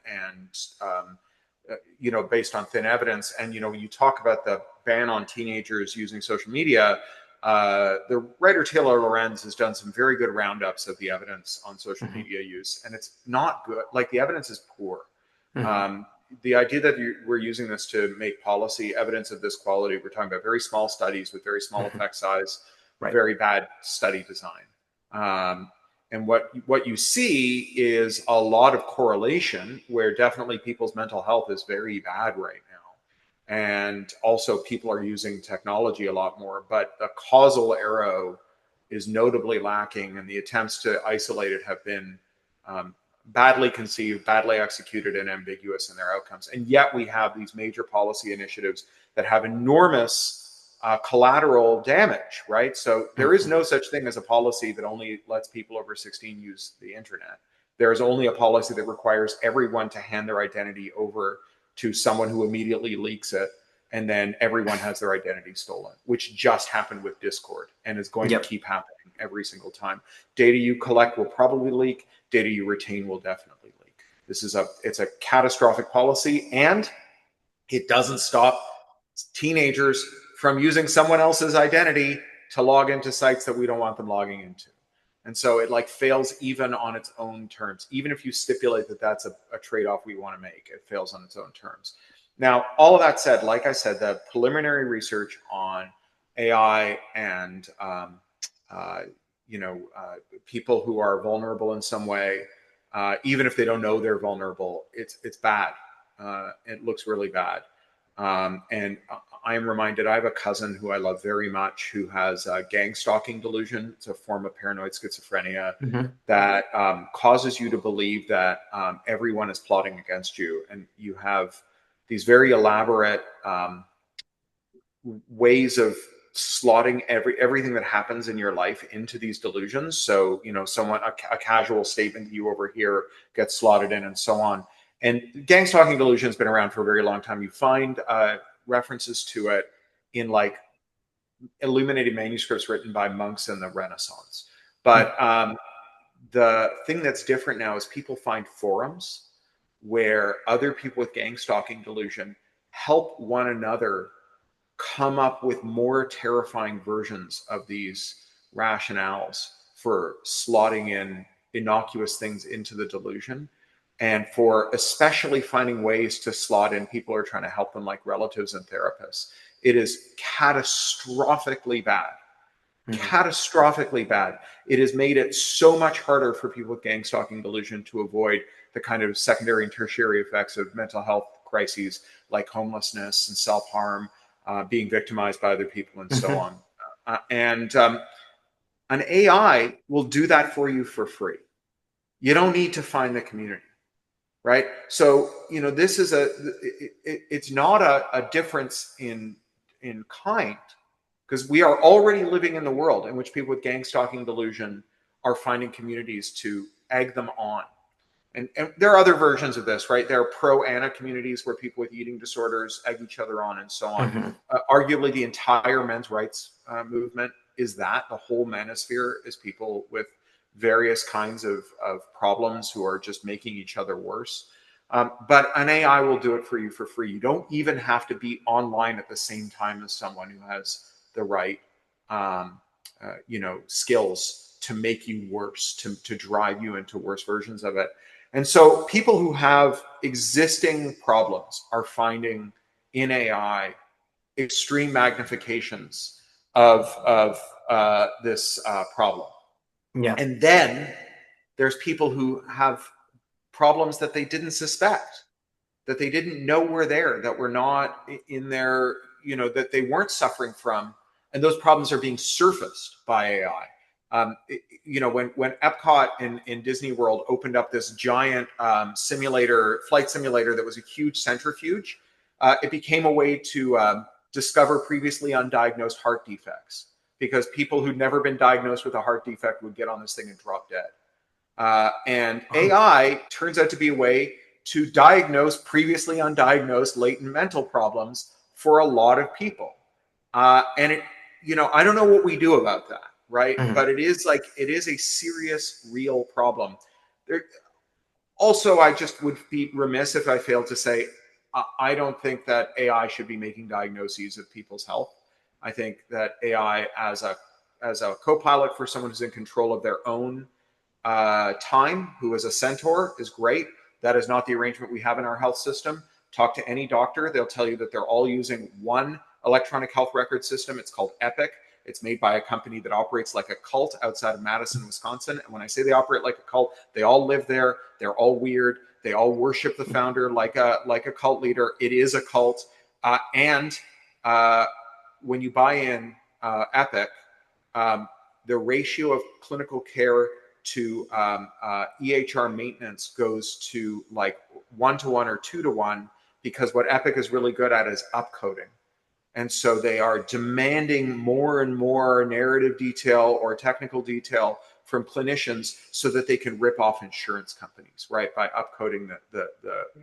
based on thin evidence. And when you talk about the ban on teenagers using social media, the writer Taylor Lorenz has done some very good roundups of the evidence on social Hmm. media use, and it's not good. Like the evidence is poor. Hmm. Um, the idea that we're using this to make policy evidence of this quality, we're talking about very small studies with very small Hmm. effect size, Right. very bad study design. And what you see is a lot of correlation where definitely people's mental health is very bad right now. And also people are using technology a lot more, but the causal arrow is notably lacking, and the attempts to isolate it have been um, badly conceived, badly executed, and ambiguous in their outcomes. And yet we have these major policy initiatives that have enormous collateral damage, right? So there is Hmm. no such thing as a policy that only lets people over 16 use the internet. There is only a policy that requires everyone to hand their identity over to someone who immediately leaks it, and then everyone has their identity stolen, which just happened with Discord and is going to Yep. keep happening every single time. Data you collect will probably leak, data you retain will definitely leak. It's a catastrophic policy, and it doesn't stop teenagers from using someone else's identity to log into sites that we don't want them logging into. And so it like fails even on its own terms. Even if you stipulate that that's a trade-off we want to make, it fails on its own terms. Now, all of that said, like I said, the preliminary research on AI and uh, people who are vulnerable in some way, even if they don't know they're vulnerable, it's bad. It looks really bad. And I am reminded, I have a cousin who I love very much who has gang stalking delusion. It's a form of paranoid schizophrenia Hmm. that causes you to believe that everyone is plotting against you. And you have these very elaborate ways of slotting everything that happens in your life into these delusions. So, someone a casual statement you overhear gets slotted in, and so on. And gang stalking delusion has been around for a very long time. You find references to it in like illuminated manuscripts written by monks in the Renaissance. But the thing that's different now is people find forums where other people with gang stalking delusion help one another come up with more terrifying versions of these rationales for slotting in innocuous things into the delusion, and for especially finding ways to slot in people who are trying to help them, like relatives and therapists. It is catastrophically bad. Hmm. Catastrophically bad. It has made it so much harder for people with gang stalking delusion to avoid the kind of secondary and tertiary effects of mental health crises like homelessness and self-harm, being victimized by other people, and so Hmm. on. And an AI will do that for you for free. You don't need to find the community, right? So this is it's not a difference in kind, because we are already living in the world in which people with gang stalking delusion are finding communities to egg them on. And there are other versions of this, right? There are pro-ana communities where people with eating disorders egg each other on, and so on. Hmm. Arguably, the entire men's rights movement is that. The whole manosphere is people with various kinds of problems who are just making each other worse. But an AI will do it for you for free. You don't even have to be online at the same time as someone who has the right, skills to make you worse, to drive you into worse versions of it. And so people who have existing problems are finding in AI extreme magnifications of this problem. Yeah. And then there's people who have problems that they didn't suspect, that they didn't know were there, that were not in their, that they weren't suffering from. And those problems are being surfaced by AI. When Epcot in Disney World opened up this giant flight simulator that was a huge centrifuge, it became a way to discover previously undiagnosed heart defects, because people who'd never been diagnosed with a heart defect would get on this thing and drop dead. And Oh. AI turns out to be a way to diagnose previously undiagnosed latent mental problems for a lot of people. And I don't know what we do about that, right? Hmm. But it is a serious, real problem. There, Also, I just would be remiss if I failed to say, I don't think that AI should be making diagnoses of people's health. I think that AI as a co-pilot for someone who's in control of their own time, who is a centaur, is great. That is not the arrangement we have in our health system. Talk to any doctor, they'll tell you that they're all using one electronic health record system. It's called Epic. It's made by a company that operates like a cult outside of Madison, Wisconsin. And when I say they operate like a cult, they all live there. They're all weird. They all worship the founder like a cult leader. It is a cult. And when you buy in Epic, um, the ratio of clinical care to EHR maintenance goes to like 1-to-1 or 2-to-1, because what Epic is really good at is upcoding. And so they are demanding more and more narrative detail or technical detail from clinicians so that they can rip off insurance companies, right, by upcoding the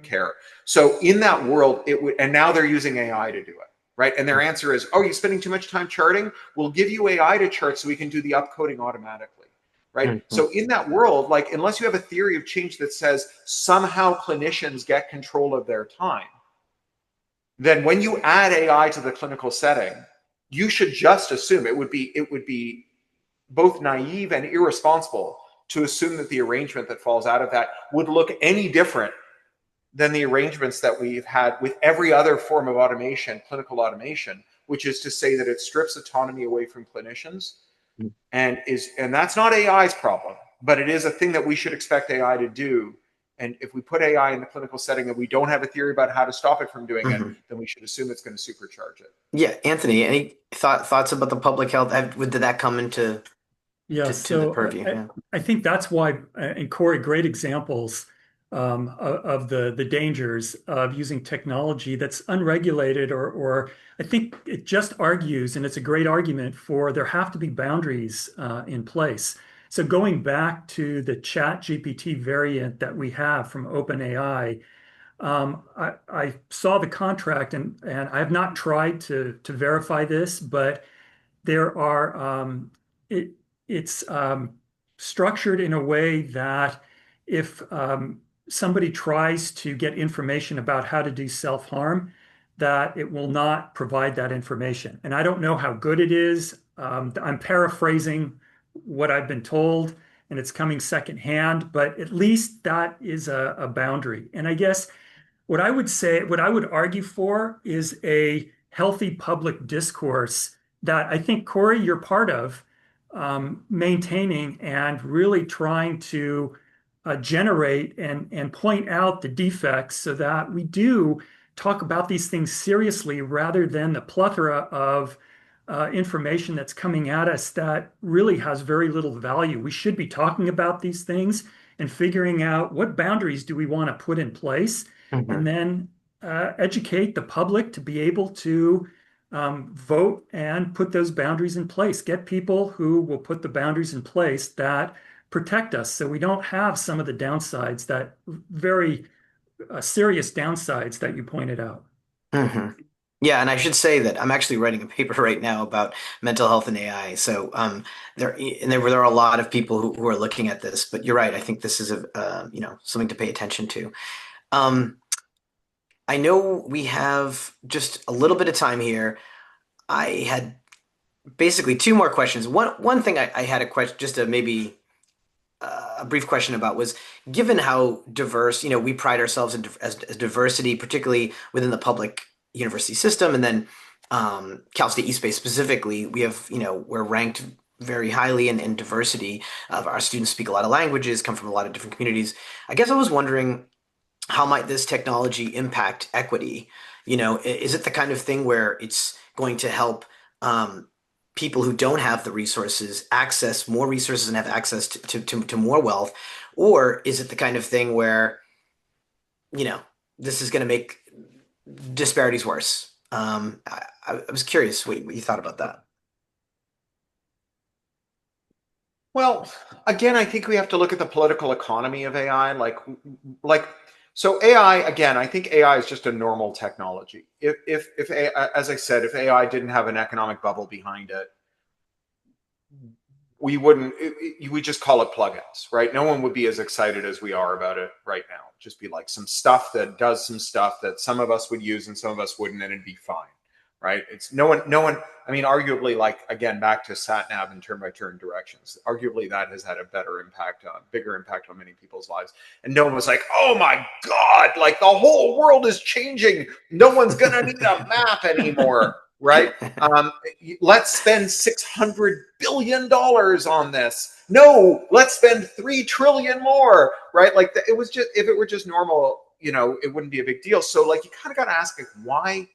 care. So in that world, it would, and now they're using AI to do it, right? And their answer is, oh, you're spending too much time charting? We'll give you AI to chart so we can do the upcoding automatically, right? Hmm. So in that world, like, unless you have a theory of change that says somehow clinicians get control of their time, then when you add AI to the clinical setting, you should just assume it would be both naive and irresponsible to assume that the arrangement that falls out of that would look any different than the arrangements that we've had with every other form of automation, clinical automation, which is to say that it strips autonomy away from clinicians and that's not AI's problem, but it is a thing that we should expect AI to do. And if we put AI in the clinical setting and we don't have a theory about how to stop it from doing it, Hmm. then we should assume it's going to supercharge it. Yeah, Anthony, any thoughts about the public health? Did that come into Yeah, to the so purview? Yeah. I think that's why, and Corey, great examples of the dangers of using technology that's unregulated, or I think it just argues, and it's a great argument for there have to be boundaries in place. So going back to the Chat GPT variant that we have from OpenAI, I saw the contract and I have not tried to verify this, but there are it it's structured in a way that if somebody tries to get information about how to do self-harm, that it will not provide that information. And I don't know how good it is. I'm paraphrasing what I've been told, and it's coming secondhand, but at least that is a boundary. And I guess what I would say, what I would argue for is a healthy public discourse that I think, Corey, you're part of, maintaining and really trying to generate and point out the defects so that we do talk about these things seriously rather than the plethora of information that's coming at us that really has very little value. We should be talking about these things and figuring out what boundaries do we want to put in place, and Hmm. then educate the public to be able to vote and put those boundaries in place. Get people who will put the boundaries in place that protect us so we don't have some of the downsides, that very serious downsides that you pointed out. Hmm. Yeah, and I should say that I'm actually writing a paper right now about mental health and AI. So there are a lot of people who are looking at this. But you're right. I think this is a something to pay attention to. Um, I know we have just a little bit of time here. I had basically two more questions. One thing I had a question, just a maybe a brief question about was, given how diverse, we pride ourselves in as diversity, particularly within the public university system, and then Cal State East Bay specifically, we're ranked very highly in diversity. Of our students speak a lot of languages, come from a lot of different communities. I guess I was wondering, how might this technology impact equity? Is it the kind of thing where it's going to help people who don't have the resources access more resources and have access to more wealth? Or is it the kind of thing where, you know, this is going to make disparities worse? I was curious what you thought about that. Well, again, I think we have to look at the political economy of AI. Like, so AI, again, I think AI is just a normal technology. If as I said, if AI didn't have an economic bubble behind it, we wouldn't, we just call it plugins, right? No one would be as excited as we are about it right now. Just be like some stuff that does some stuff that some of us would use and some of us wouldn't, and it'd be fine, right? It's no one, I mean, arguably, like, again, back to sat nav and turn by turn directions, arguably that has had a bigger impact on many people's lives. And no one was like, oh my God, like the whole world is changing. No one's going to need a map anymore, right? Let's spend $600 billion on this. No, let's spend 3 trillion more, right? Like, it was just, if it were just normal, it wouldn't be a big deal. So, like, you kind of got to ask, like, why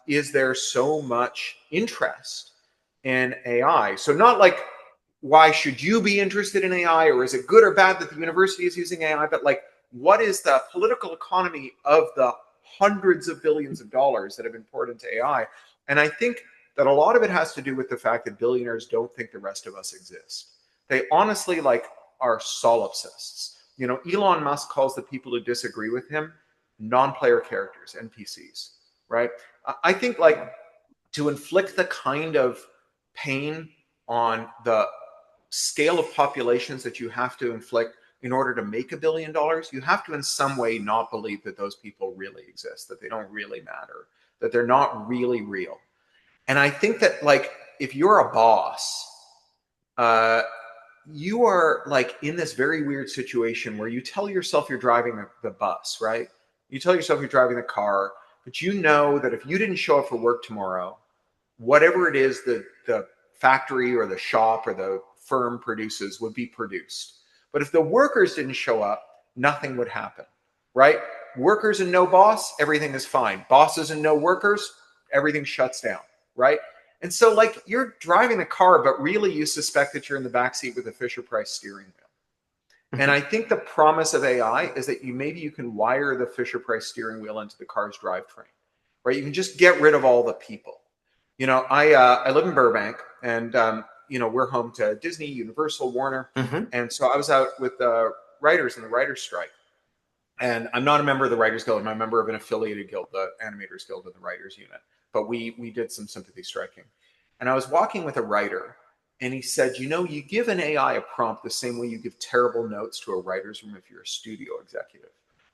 is there so much interest in AI? So, not like, why should you be interested in AI, or is it good or bad that the university is using AI, but like, what is the political economy of the hundreds of billions of dollars that have been poured into AI? And I think that a lot of it has to do with the fact that billionaires don't think the rest of us exist. They honestly, like, are solipsists. Elon Musk calls the people who disagree with him non-player characters, NPCs, right? I think, like, to inflict the kind of pain on the scale of populations that you have to inflict in order to make $1 billion, you have to in some way not believe that those people really exist, that they don't really matter, that they're not really real. And I think that, like, if you're a boss, uh, you are like in this very weird situation where you tell yourself you're driving the bus, right? You tell yourself you're driving the car, but you know that if you didn't show up for work tomorrow, whatever it is that the factory or the shop or the firm produces would be produced. But if the workers didn't show up, nothing would happen, right? Workers and no boss, everything is fine. Bosses and no workers, everything shuts down, right? And so, like, you're driving the car, but really you suspect that you're in the backseat with a Fisher-Price steering wheel. And I think the promise of AI is that maybe you can wire the Fisher-Price steering wheel into the car's drivetrain, right? You can just get rid of all the people. You know, I live in Burbank, and you know, we're home to Disney, Universal, Warner, and so I was out with the writers in the writers' strike. And I'm not a member of the Writers Guild. I'm a member of an affiliated guild, the Animators Guild of the Writers Unit. But we did some sympathy striking. And I was walking with a writer, and he said, you know, you give an AI a prompt the same way you give terrible notes to a writer's room if you're a studio executive,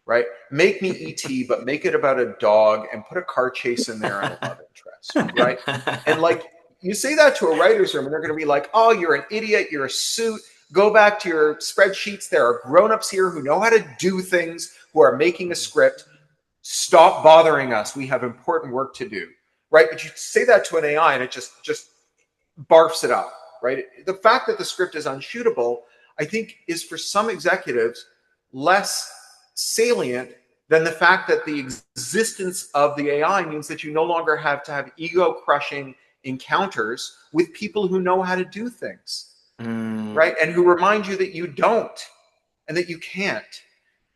right? Make me E.T., but make it about a dog and put a car chase in there and a love interest, right? And like, you say that to a writer's room, and they're going to be like, oh, you're an idiot, you're a suit. Go back to your spreadsheets. There are grown-ups here who know how to do things, who are making a script. Stop bothering us. We have important work to do, right? But you say that to an AI and it just barfs it up, right? The fact that the script is unshootable, I think, is for some executives less salient than the fact that the existence of the AI means that you no longer have to have ego-crushing encounters with people who know how to do things. Right? And who remind you that you don't and that you can't.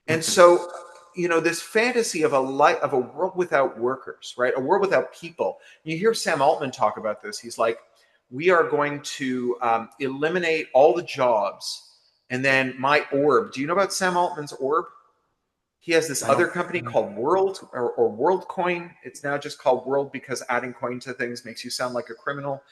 And so, you know, this fantasy of a world without workers, right? A world without people. You hear Sam Altman talk about this. He's like, we are going to eliminate all the jobs. And then my orb. Do you know about Sam Altman's orb? He has this other company called World or WorldCoin. It's now just called World because adding coin to things makes you sound like a criminal.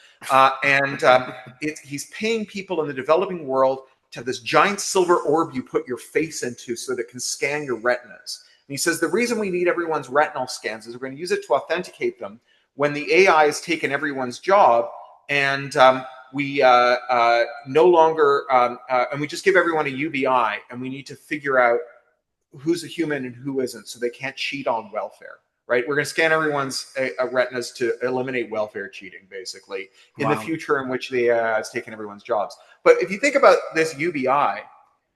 He's paying people in the developing world to have this giant silver orb you put your face into so that it can scan your retinas. And he says the reason we need everyone's retinal scans is we're going to use it to authenticate them when the AI has taken everyone's job, and we no longer and we just give everyone a UBI, and we need to figure out who's a human and who isn't, so they can't cheat on welfare, right? We're going to scan everyone's retinas to eliminate welfare cheating, basically, in the future in which the AI has taken everyone's jobs. But if you think about this UBI,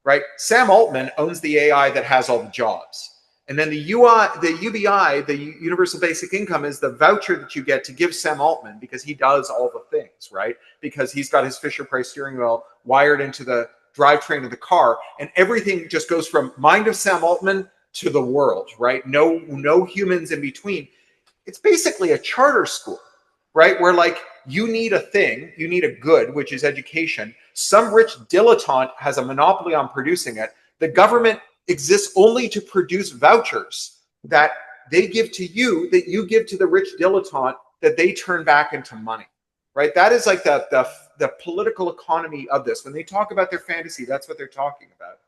right? Sam Altman owns the AI that has all the jobs. And then the UBI, the Universal Basic Income, is the voucher that you get to give Sam Altman because he does all the things, right? Because he's got his Fisher-Price steering wheel wired into the drivetrain of the car, and everything just goes from mind of Sam Altman to the world, right? No humans in between. It's basically a charter school, right? Where like you need a thing, you need a good, which is education. Some rich dilettante has a monopoly on producing it. The government exists only to produce vouchers that they give to you, that you give to the rich dilettante, that they turn back into money, right? That is like the political economy of this. When they talk about their fantasy, that's what they're talking about.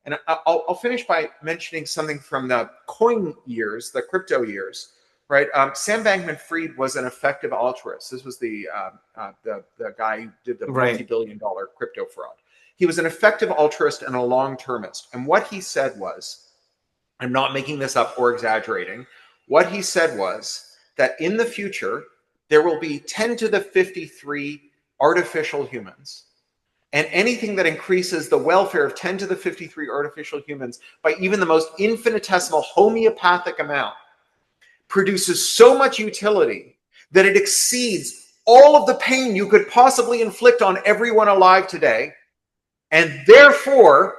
And I'll finish by mentioning something from the coin years, the crypto years, right? Sam Bankman-Fried was an effective altruist. This was the guy who did the multi-billion-dollar crypto fraud. He was an effective altruist and a long-termist. And what he said was, I'm not making this up or exaggerating, what he said was that in the future, there will be 10 to the 53 artificial humans. And anything that increases the welfare of 10 to the 53 artificial humans by even the most infinitesimal homeopathic amount produces so much utility that it exceeds all of the pain you could possibly inflict on everyone alive today. And therefore,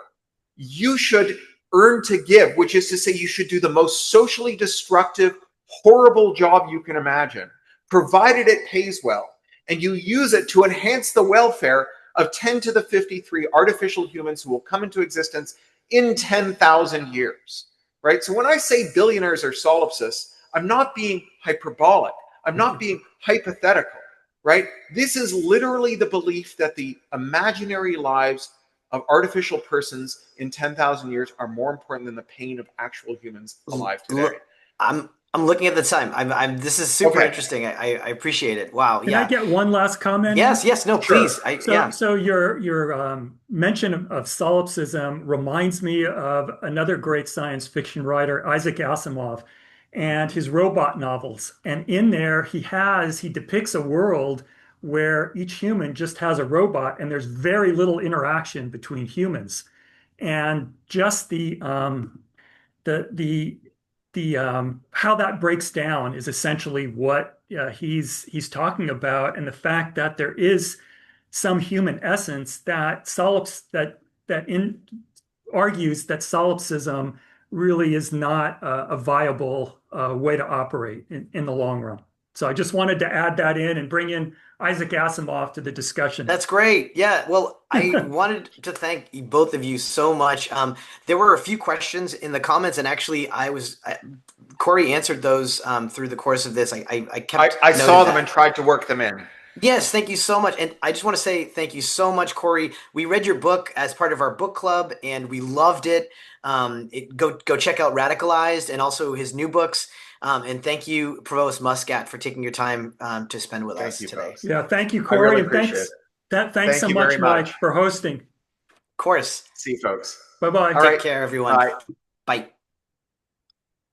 you should earn to give, which is to say you should do the most socially destructive, horrible job you can imagine, provided it pays well. And you use it to enhance the welfare of 10 to the 53 artificial humans who will come into existence in 10,000 years, right? So when I say billionaires are solipsists, I'm not being hyperbolic. I'm not being hypothetical, right? This is literally the belief that the imaginary lives of artificial persons in 10,000 years are more important than the pain of actual humans alive today. I'm looking at the time. This is super Okay, interesting. I appreciate it. Wow. Can I Yeah. get one last comment in? Yes, yes, no, sure. please. I So, yeah. so your mention of solipsism reminds me of another great science fiction writer, Isaac Asimov, and his robot novels. And in there, he depicts a world where each human just has a robot, and there's very little interaction between humans. And just the how that breaks down is essentially what he's talking about, and the fact that there is some human essence that argues that solipsism really is not a viable way to operate in the long run. So I just wanted to add that in and bring in Isaac Asimov to the discussion. That's great. Yeah. Well, I wanted to thank both of you so much. There were a few questions in the comments, and actually, Corey answered those through the course of this. I kept I note of saw them and that. tried to work them in. Yes, thank you so much. And I just want to say thank you so much, Corey. We read your book as part of our book club and we loved it. Go check out Radicalized and also his new books. And thank you, Provost Muscat, for taking your time to spend with Thank us you today. both. Yeah, thank you, I Corey, really Of and appreciate it. thanks Thank so you much, very much. Mike, for hosting. course. See you folks. Bye bye. All Take right. care, everyone. Bye. Bye.